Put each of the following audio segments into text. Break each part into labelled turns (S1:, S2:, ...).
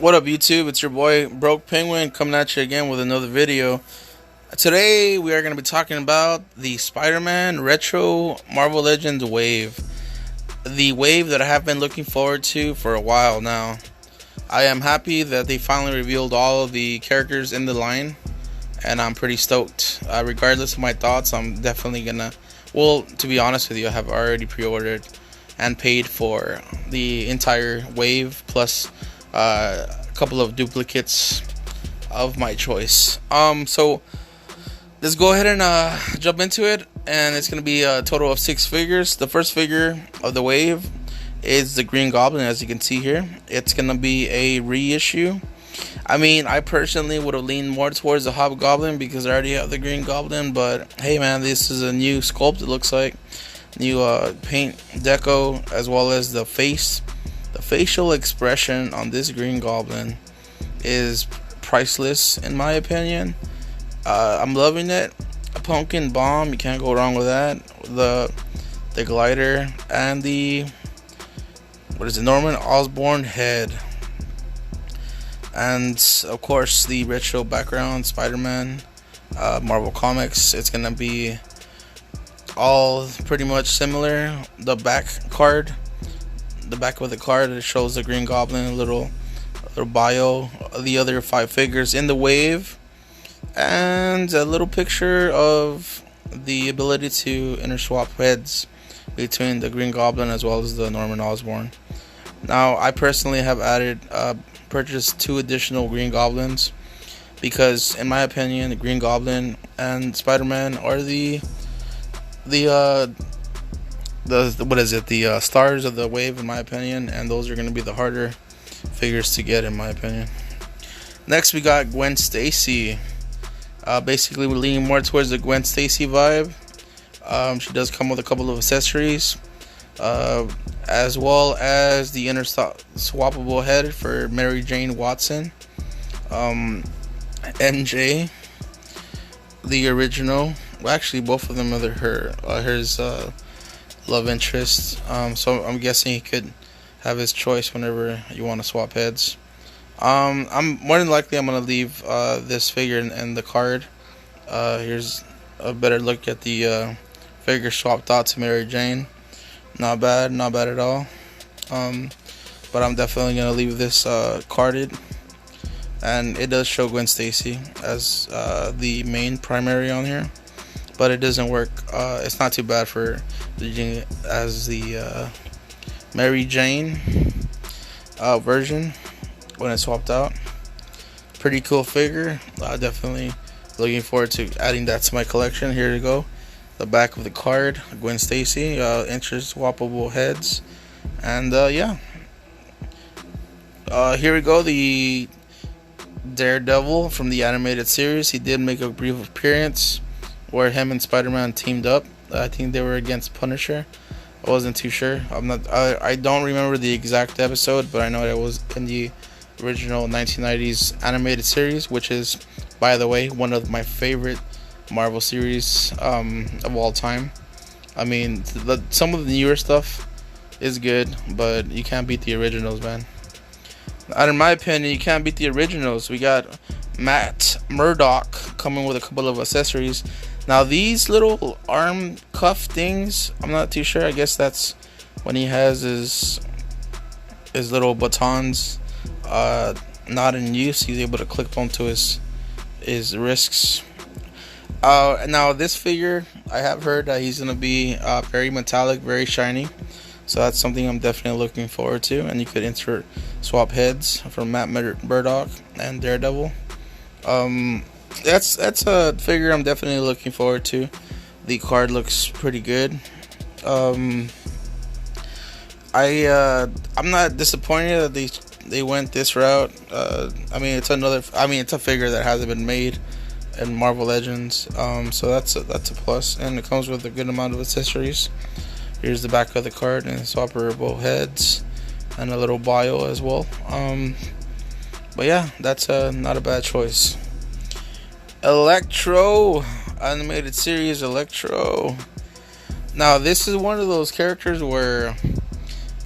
S1: What up, YouTube? It's your boy Broke Penguin coming at you again with another video. Today we are going to be talking about the Spider-Man Retro Marvel Legends wave. The wave that I have been looking forward to for a while now. I am happy that they finally revealed all of the characters in the line, and I'm pretty stoked. Regardless of my thoughts, I'm definitely gonna, well, to be honest with you, I have already pre-ordered and paid for the entire wave plus a couple of duplicates of my choice. So let's go ahead and jump into it, and it's gonna be a total of 6 figures. The first figure of the wave is the Green Goblin, as you can see here. It's gonna be a reissue. I mean, I personally would have leaned more towards the Hobgoblin because I already have the Green Goblin, but hey man, this is a new sculpt, it looks like. New paint deco, as well as the face. The facial expression on this Green Goblin is priceless in my opinion. I'm loving it. A pumpkin bomb, you can't go wrong with that. The glider and the Norman Osborn head, and of course the retro background, Spider-Man, Marvel Comics. It's gonna be all pretty much similar. The back of the card, it shows the Green Goblin, a little bio, the other 5 figures in the wave, and a little picture of the ability to interswap heads between the Green Goblin as well as the Norman Osborn. Now, I personally have purchased 2 additional Green Goblins because, in my opinion, the Green Goblin and Spider-Man are the stars of the wave in my opinion, and those are going to be the harder figures to get in my opinion. Next, we got Gwen Stacy. Basically, we're leaning more towards the Gwen Stacy vibe. She does come with a couple of accessories, as well as the swappable head for Mary Jane Watson, MJ, the original. Well, actually, both of them are hers love interest. So I'm guessing he could have his choice whenever you want to swap heads. I'm more than likely I'm gonna leave this figure in the card. Here's a better look at the figure swapped out to Mary Jane. Not bad at all. But I'm definitely gonna leave this carded, and it does show Gwen Stacy as the main primary on here, but it doesn't work. It's not too bad for as the Mary Jane version when it's swapped out. Pretty cool figure. Definitely looking forward to adding that to my collection. Here you go. The back of the card, Gwen Stacy, interswappable heads, and yeah. Here we go. The Daredevil from the animated series. He did make a brief appearance where him and Spider-Man teamed up. I think they were against Punisher. I wasn't too sure. I don't remember the exact episode, but I know it was in the original 1990s animated series, which is, by the way, one of my favorite Marvel series of all time. I mean, some of the newer stuff is good, but you can't beat the originals, man. In my opinion, you can't beat the originals. We got Matt Murdock coming with a couple of accessories. Now, these little arm cuff things, I'm not too sure. I guess that's when he has his little batons not in use. He's able to clip onto his wrists. Now, this figure, I have heard that he's going to be very metallic, very shiny. So that's something I'm definitely looking forward to. And you could insert swap heads from Matt Murdock and Daredevil. That's a figure I'm definitely looking forward to. The card looks pretty good. I'm not disappointed that they went this route. I mean, it's a figure that hasn't been made in Marvel Legends. So that's a plus, and it comes with a good amount of accessories. Here's the back of the card and swappable heads and a little bio as well. But yeah, that's not a bad choice. Electro animated series, Electro. Now, this is one of those characters where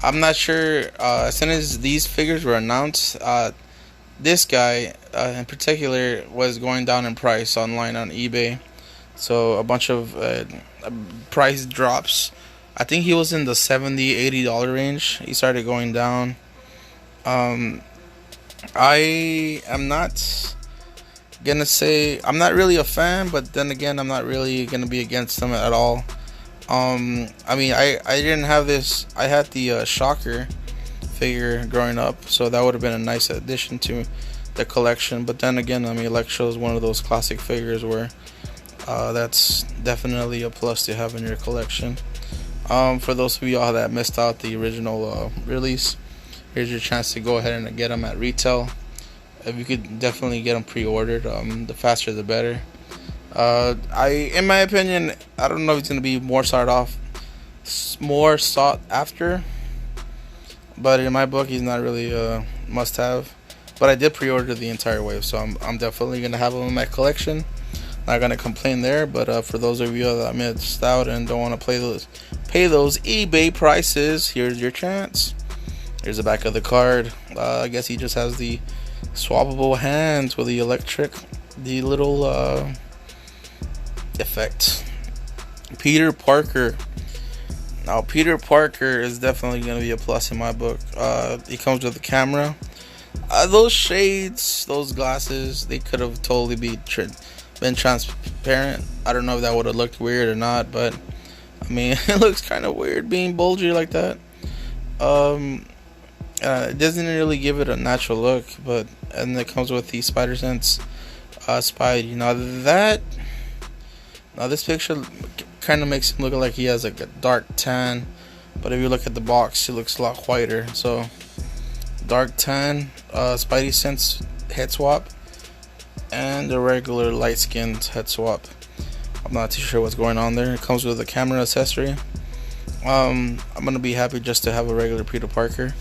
S1: I'm not sure. As soon as these figures were announced, this guy in particular was going down in price online on eBay. So a bunch of price drops. I think he was in the $70-$80 range. He started going down. Um, I am not gonna say I'm not really a fan, but then again, I'm not really gonna be against them at all. I mean, I didn't have this. I had the Shocker figure growing up, so that would have been a nice addition to the collection. But then again, I mean, Electro is one of those classic figures where that's definitely a plus to have in your collection. For those of y'all that missed out the original release, here's your chance to go ahead and get them at retail. If you could definitely get them pre-ordered, the faster the better. In my opinion, I don't know if it's gonna be more sought after, but in my book, he's not really a must-have. But I did pre-order the entire wave, so I'm definitely gonna have him in my collection. Not gonna complain there, but for those of you that missed out and don't want to pay those eBay prices, here's your chance. Here's the back of the card. I guess he just has the swappable hands with the the little effect. Peter Parker. Now, Peter Parker is definitely going to be a plus in my book. He comes with a camera. Those shades, those glasses, they could have totally been transparent. I don't know if that would have looked weird or not, but I mean, it looks kind of weird being bulgy like that. It doesn't really give it a natural look, and it comes with the Spider Sense Spidey. Now this picture kind of makes him look like he has like a dark tan, but if you look at the box, he looks a lot whiter. So dark tan, Spidey Sense head swap, and the regular light skinned head swap. I'm not too sure what's going on there. It comes with a camera accessory. I'm gonna be happy just to have a regular Peter Parker.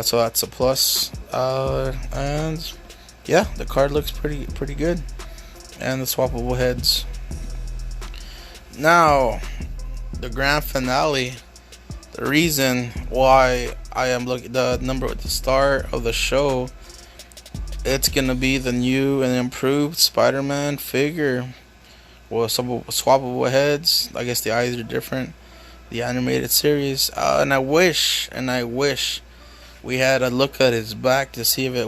S1: So that's a plus. And yeah, the card looks pretty good, and the swappable heads. Now, the grand finale. The reason why I am looking the number with the star of the show. It's gonna be the new and improved Spider-Man figure with some swappable heads. I guess the eyes are different. The animated series, and I wish we had a look at his back to see if it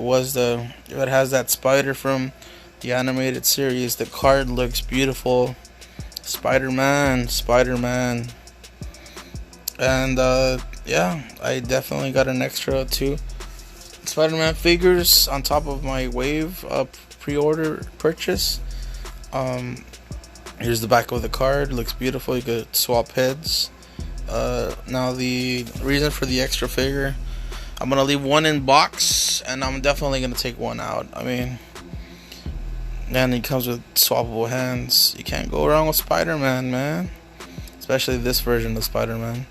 S1: has that spider from the animated series. The card looks beautiful. Spider-Man, and yeah, I definitely got an extra 2 Spider-Man figures on top of my wave pre-order purchase. Here's the back of the card. Looks beautiful. You could swap heads. Now the reason for the extra figure, I'm gonna leave one in box, and I'm definitely gonna take one out. I mean, man, he comes with swappable hands. You can't go wrong with Spider-Man, man. Especially this version of Spider-Man.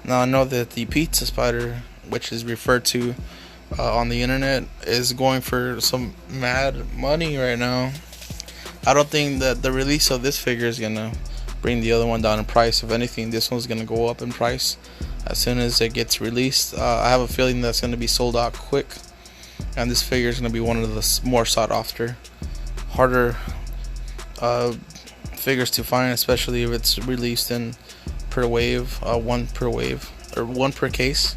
S1: Now I know that the Pizza Spider, which is referred to on the internet, is going for some mad money right now. I don't think that the release of this figure is gonna bring the other one down in price. If anything, this one's gonna go up in price as soon as it gets released. I have a feeling that's gonna be sold out quick, and this figure is gonna be one of the more sought after, harder figures to find, especially if it's released in per wave, one per wave or one per case.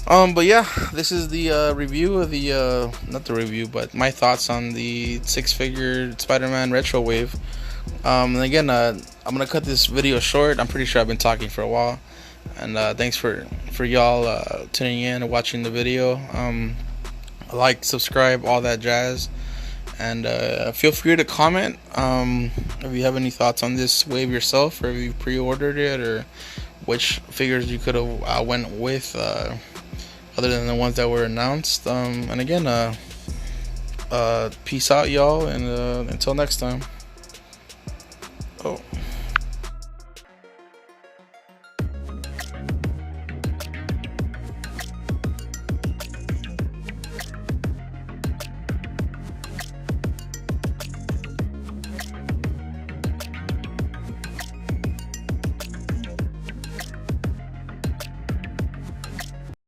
S1: But yeah, this is the review of the not the review, but my thoughts on the 6-figure Spider-Man retro wave. And again, I'm gonna cut this video short. I'm pretty sure I've been talking for a while, and thanks for y'all tuning in and watching the video. Like, subscribe, all that jazz, and feel free to comment if you have any thoughts on this wave yourself, or if you pre-ordered it, or which figures you could have went with other than the ones that were announced. And again, peace out, y'all, and until next time. Oh.